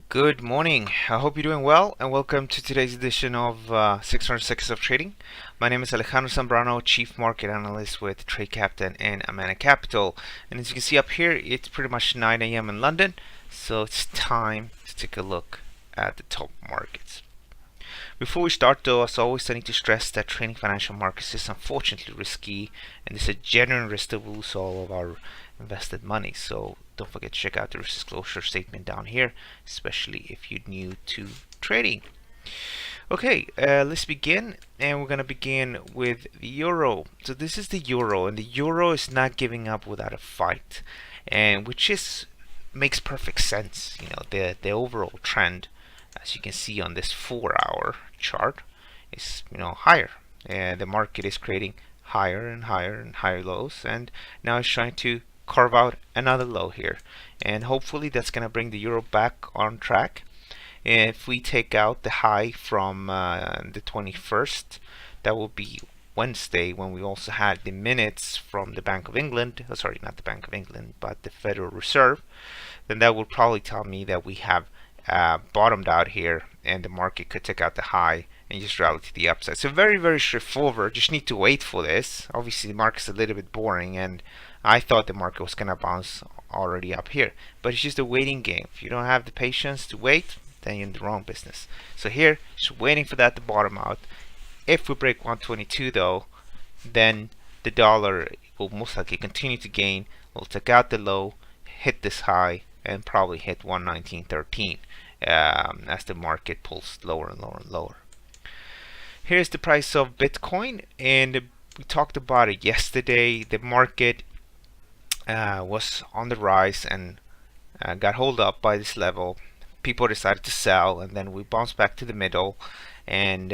Good morning. I hope you're doing well, and welcome to today's edition of 600 Seconds of Trading. My name is Alejandro Zambrano, Chief Market Analyst with Trade Captain and Amana Capital. And as you can see up here, it's pretty much 9 a.m. in London, so it's time to take a look at the top markets. Before we start though, as always, I need to stress that trading financial markets is unfortunately risky, and there's a genuine risk to lose all of our invested money. So don't forget to check out the risk disclosure statement down here, especially if you're new to trading. Okay, let's begin, and we're going to begin with the euro. So this is the euro, and the euro is not giving up without a fight, and which is makes perfect sense. You know, the overall trend, as you can see on this 4-hour chart, is higher, and the market is creating higher and higher and higher lows, and now it's trying to carve out another low here, and hopefully that's going to bring the euro back on track. If we take out the high from the 21st, that will be Wednesday, when we also had the minutes from the Bank of England, sorry, not the Bank of England, but the Federal Reserve, then that will probably tell me that we have bottomed out here, and the market could take out the high and just rally to the upside. So very, very straightforward. Just need to wait for this. Obviously the market's a little bit boring, and I thought the market was gonna bounce already up here, but it's just a waiting game. If you don't have the patience to wait, then you're in the wrong business. So here, just waiting for that to bottom out. If we break 122 though, then the dollar will most likely continue to gain. We'll take out the low, hit this high, and probably hit 119.13 as the market pulls lower and lower and lower. Here's the price of Bitcoin, and we talked about it yesterday. The market was on the rise and got held up by this level. People decided to sell, and then we bounced back to the middle, and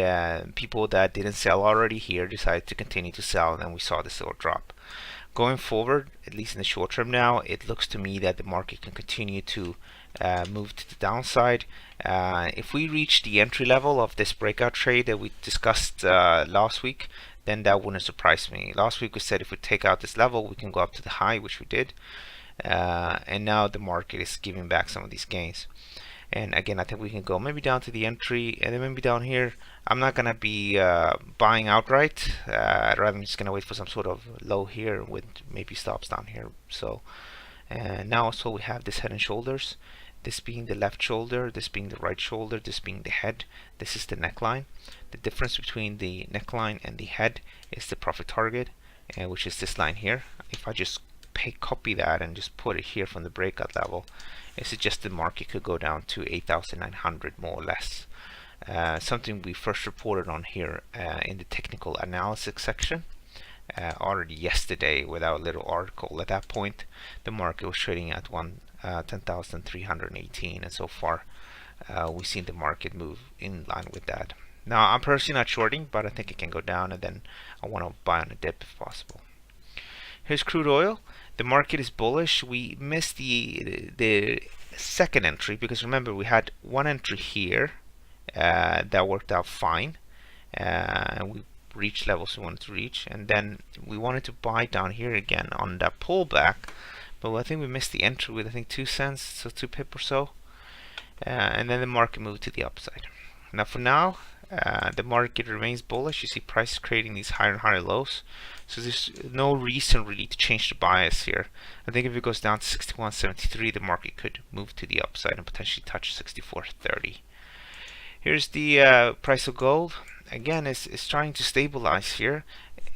people that didn't sell already here decided to continue to sell, and then we saw this little drop. Going forward, at least in the short term now, it looks to me that the market can continue to move to the downside. If we reach the entry level of this breakout trade that we discussed last week, then that wouldn't surprise me. Last week we said if we take out this level, we can go up to the high, which we did. And now the market is giving back some of these gains. And again, I think we can go maybe down to the entry, and then maybe down here. I'm not gonna be buying outright. Rather, I'm just gonna wait for some sort of low here with maybe stops down here. So now also we have this head and shoulders. This being the left shoulder, this being the right shoulder, this being the head. This is the neckline. The difference between the neckline and the head is the profit target, which is this line here. If I just copy that and just put it here from the breakout level, it suggests the market could go down to 8,900 more or less. Something we first reported on here in the technical analysis section already yesterday with our little article. At that point, the market was trading at 10,318, and so far we've seen the market move in line with that. Now, I'm personally not shorting, but I think it can go down, and then I want to buy on a dip if possible. Here's crude oil. The market is bullish. We missed the second entry because remember we had one entry here that worked out fine. We reached levels we wanted to reach, and then we wanted to buy down here again on that pullback, but I think we missed the entry with 2 cents, so 2 pip or so, and then the market moved to the upside. Now for now, the market remains bullish. You see prices creating these higher and higher lows, so there's no reason really to change the bias here. I think if it goes down to 61.73, the market could move to the upside and potentially touch 64.30. Here's the price of gold. Again, it's trying to stabilize here.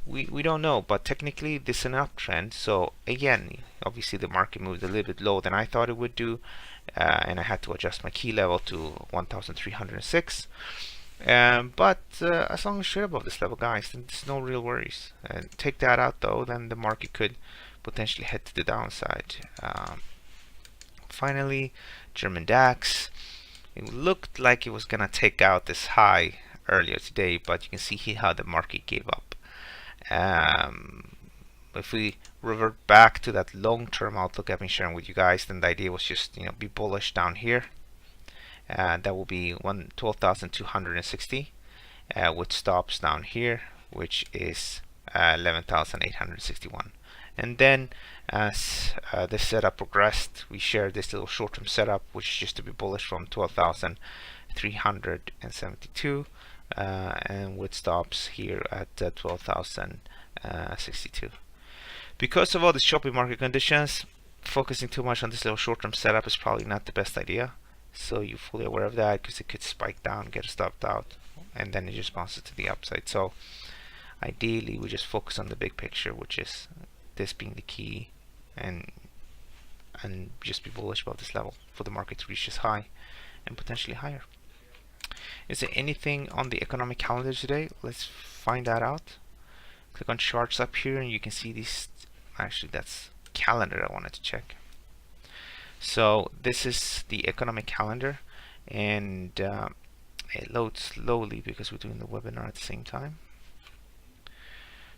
We don't know, but technically this is an uptrend. So again, obviously the market moved a little bit lower than I thought it would do, and I had to adjust my key level to 1,306. But as long as it's straight above this level, guys, then there's no real worries. And take that out though, then the market could potentially head to the downside. Finally, German DAX. It looked like it was gonna take out this high earlier today, but you can see here how the market gave up. If we revert back to that long-term outlook I've been sharing with you guys, then the idea was just be bullish down here. That will be 12,260 with stops down here, which is 11,861. And then as this setup progressed, we shared this little short-term setup, which is just to be bullish from 12,372 and with stops here at 12,062. Because of all the choppy market conditions, focusing too much on this little short-term setup is probably not the best idea. So you're fully aware of that, because it could spike down, get stopped out, and then it just bounces to the upside. So ideally, we just focus on the big picture, which is this being the key, and just be bullish about this level for the market to reach this high and potentially higher. Is there anything on the economic calendar today? Let's find that out. Click on charts up here, and you can see these. Actually, that's calendar I wanted to check. So this is the economic calendar, and it loads slowly because we're doing the webinar at the same time.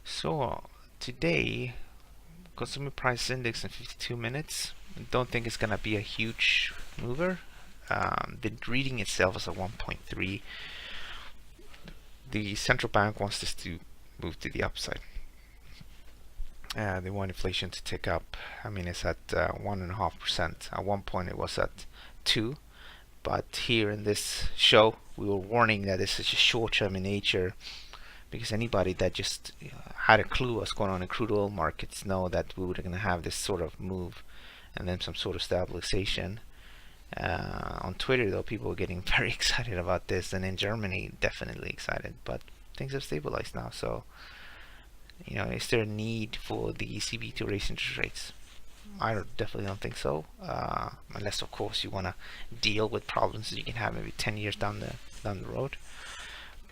So today, consumer price index in 52 minutes. I don't think it's gonna be a huge mover. Been reading itself as a 1.3. The central bank wants this to move to the upside. They want inflation to tick up. I mean, it's at 1.5%. At one point it was at 2%, but here in this show we were warning that this is just short-term in nature, because anybody that just had a clue what's going on in crude oil markets know that we were going to have this sort of move and then some sort of stabilization. On Twitter, though, people were getting very excited about this, and in Germany definitely excited, but things have stabilized now. So is there a need for the ECB to raise interest rates? I definitely don't think so, unless of course you want to deal with problems that you can have maybe 10 years down the road.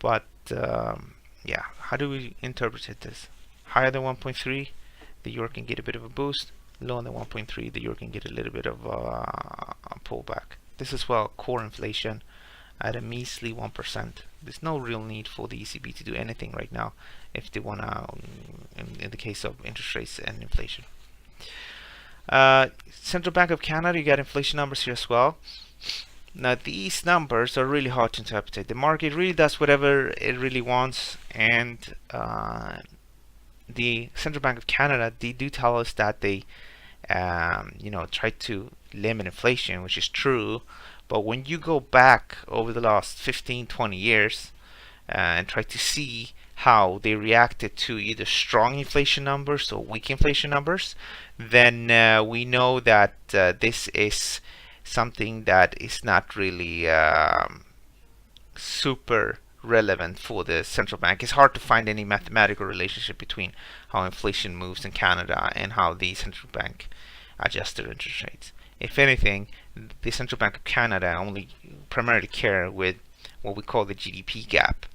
But yeah, how do we interpret this? Higher than 1.3, the euro can get a bit of a boost. Lower than 1.3, the euro can get a little bit of a pullback. This is core inflation at a measly 1%. There's no real need for the ECB to do anything right now if they want to, in the case of interest rates and inflation. Central Bank of Canada, you got inflation numbers here as well. Now these numbers are really hard to interpret. The market really does whatever it really wants, and the Central Bank of Canada, they do tell us that they try to limit inflation, which is true. But when you go back over the last 15-20 years and try to see how they reacted to either strong inflation numbers or weak inflation numbers, then we know that this is something that is not really super relevant for the central bank. It's hard to find any mathematical relationship between how inflation moves in Canada and how the central bank adjusts their interest rates. If anything, the Central Bank of Canada only primarily care with what we call the GDP gap.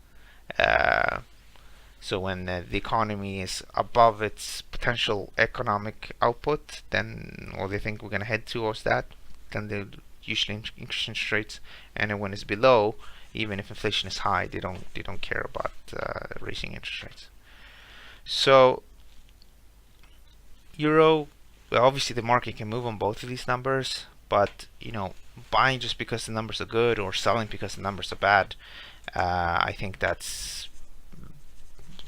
So when the economy is above its potential economic output, then, or they think we're going to head towards that, then they usually increase interest rates. And then when it's below, even if inflation is high, they don't care about raising interest rates. So euro, well, obviously the market can move on both of these numbers, but buying just because the numbers are good or selling because the numbers are bad, I think that's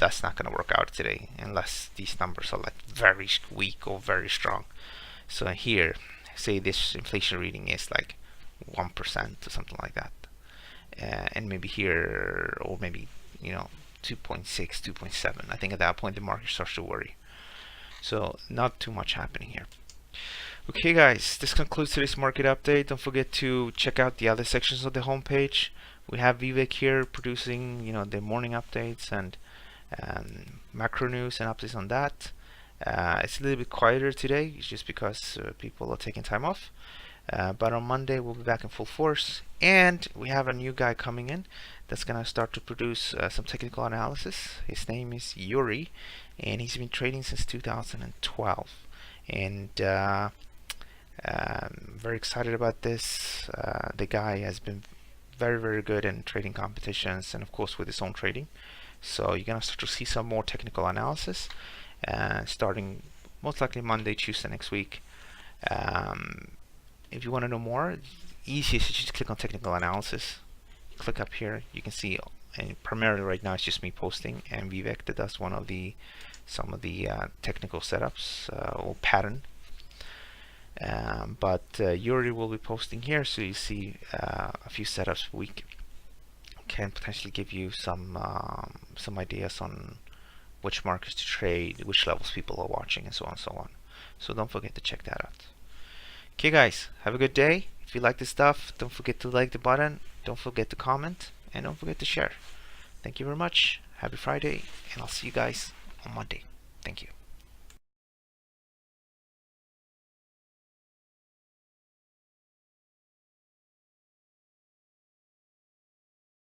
not going to work out today unless these numbers are like very weak or very strong. So here, say this inflation reading is like 1% or something like that, and maybe here, or maybe 2.6, 2.7. I think at that point the market starts to worry. So not too much happening here. Okay guys, this concludes today's market update. Don't forget to check out the other sections of the homepage. We have Vivek here producing the morning updates and macro news and updates on that. It's a little bit quieter today, just because people are taking time off. But on Monday we'll be back in full force, and we have a new guy coming in that's gonna start to produce some technical analysis. His name is Yuri, and he's been trading since 2012, and very excited about this. The guy has been very good in trading competitions and of course with his own trading. So you're gonna start to see some more technical analysis starting most likely Monday, Tuesday next week. If you want to know more, easiest is just click on technical analysis. Click up here, you can see, and primarily right now it's just me posting, and Vivek that does one of the some of the technical setups or pattern. But Yuri will be posting here, so you see a few setups per week. Can potentially give you some ideas on which markets to trade, which levels people are watching, and so on and so on. So don't forget to check that out. Okay guys, have a good day. If you like this stuff, don't forget to like the button, don't forget to comment, and don't forget to share. Thank you very much. Happy Friday, and I'll see you guys on Monday. Thank you.